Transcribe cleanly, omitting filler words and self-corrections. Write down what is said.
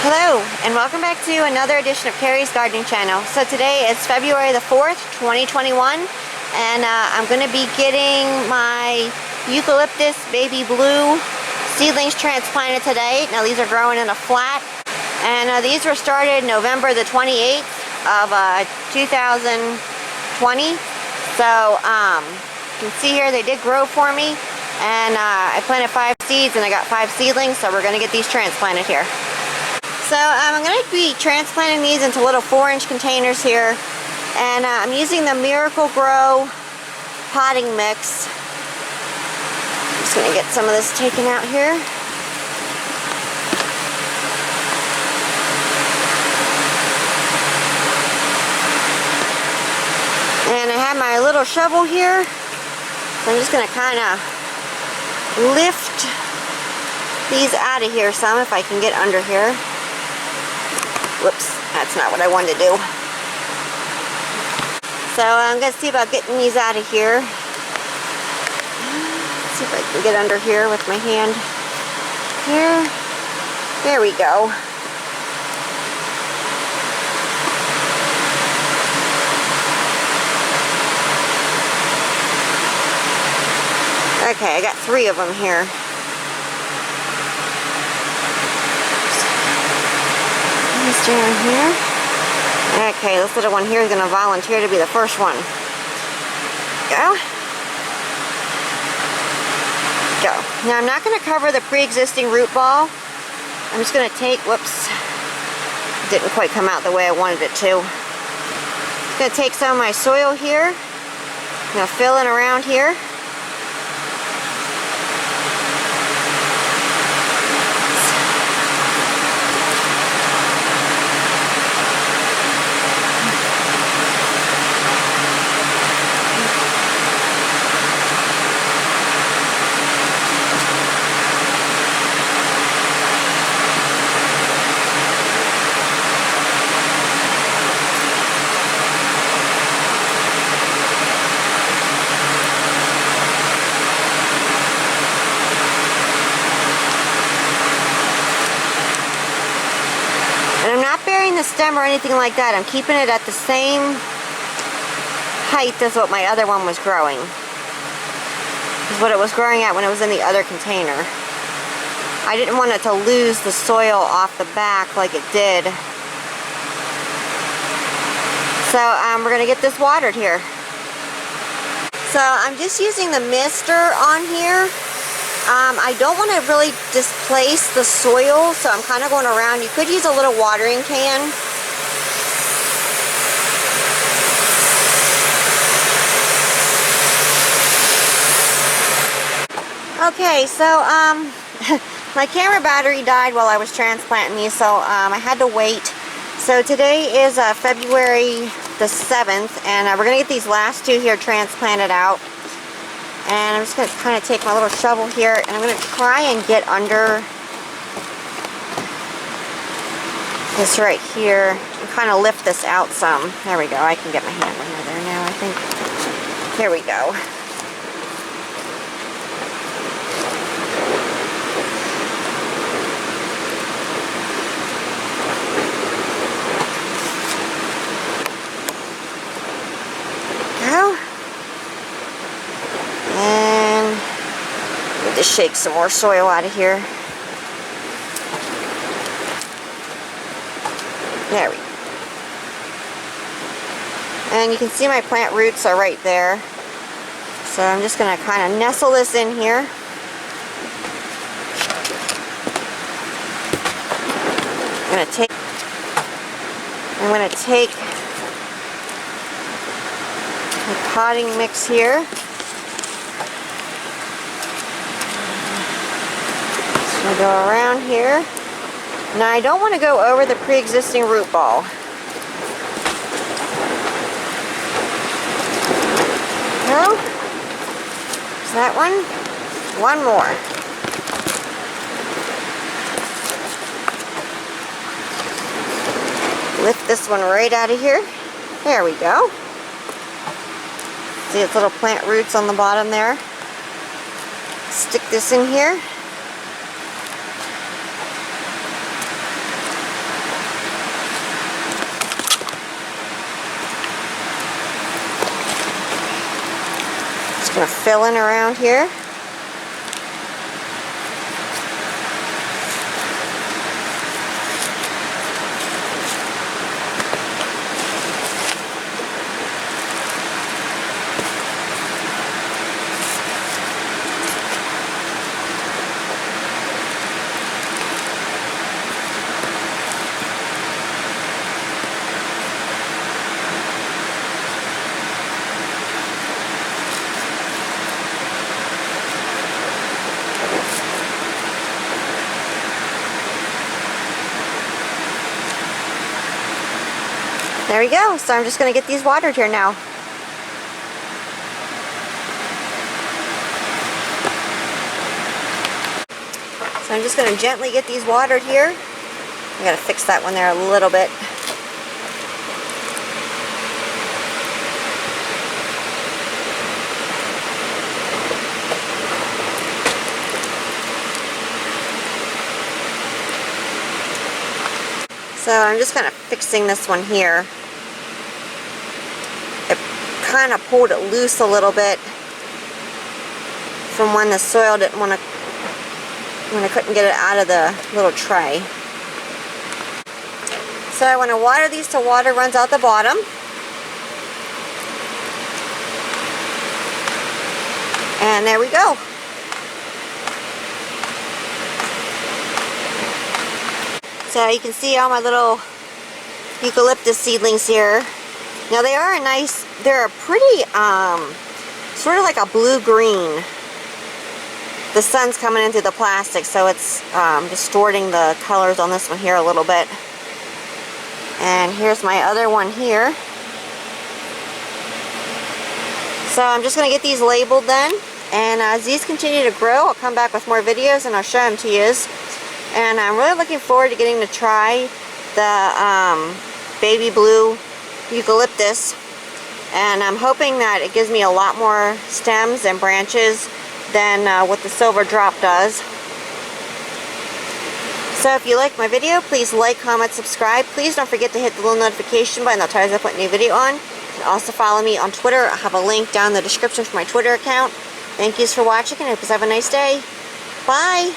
Hello, and welcome back to another edition of Carrie's Gardening Channel. So today is February the 4th, 2021, and I'm going to be getting my Eucalyptus baby blue seedlings transplanted today. Now these are growing in a flat, and these were started November the 28th of 2020. So you can see here they did grow for me, and I planted 5 seeds and I got 5 seedlings, so we're going to get these transplanted here. So I'm going to be transplanting these into little 4-inch containers here, and I'm using the Miracle-Gro potting mix. I'm just going to get some of this taken out here. And I have my little shovel here, so I'm just going to kind of lift these out of here some if I can get under here. Whoops, that's not what I wanted to do. So I'm going to see about getting these out of here. Let's see if I can get under here with my hand. Here. There we go. Okay, I got 3 of them here. Down here. Okay, this little one here is going to volunteer to be the first one. Go. Go. Now I'm not going to cover the pre-existing root ball. I'm just going to take, whoops, didn't quite come out the way I wanted it to. I'm going to take some of my soil here. I'm going to fill in around here. The stem or anything like that. I'm keeping it at the same height as what my other one was growing. Is what it was growing at when it was in the other container. I didn't want it to lose the soil off the back like it did. So we're going to get this watered here. So I'm just using the mister on here. I don't want to really displace the soil, so I'm kind of going around. You could use a little watering can. Okay, so my camera battery died while I was transplanting these, so I had to wait. So today is February the 7th, and we're going to get these last 2 here transplanted out. And I'm just going to kind of take my little shovel here, and I'm going to try and get under this right here and kind of lift this out some. There we go. I can get my hand under there now, I think. There we go. Just shake some more soil out of here. There we go. And you can see my plant roots are right there. So I'm just going to kind of nestle this in here. I'm going to take the potting mix here. I'll go around here. Now I don't want to go over the pre-existing root ball. No? Is that one? One more. Lift this one right out of here. There we go. See its little plant roots on the bottom there? Stick this in here. Just gonna fill in around here. There we go. So I'm just going to get these watered here now. So I'm just going to gently get these watered here. I got to fix that one there a little bit. So I'm just kind of fixing this one here. It kind of pulled it loose a little bit from when the soil didn't want to, when I couldn't get it out of the little tray. So I want to water these till water runs out the bottom. And there we go. So you can see all my little eucalyptus seedlings here. Now they are a nice, they're a pretty, sort of like a blue-green. The sun's coming into the plastic, so it's distorting the colors on this one here a little bit. And here's my other one here. So I'm just going to get these labeled then. And as these continue to grow, I'll come back with more videos and I'll show them to you. And I'm really looking forward to getting to try the baby blue eucalyptus. And I'm hoping that it gives me a lot more stems and branches than what the silver drop does. So if you like my video, please like, comment, subscribe. Please don't forget to hit the little notification button that tells you I put a new video on. And also follow me on Twitter. I have a link down in the description for my Twitter account. Thank you for watching and I hope you have a nice day. Bye!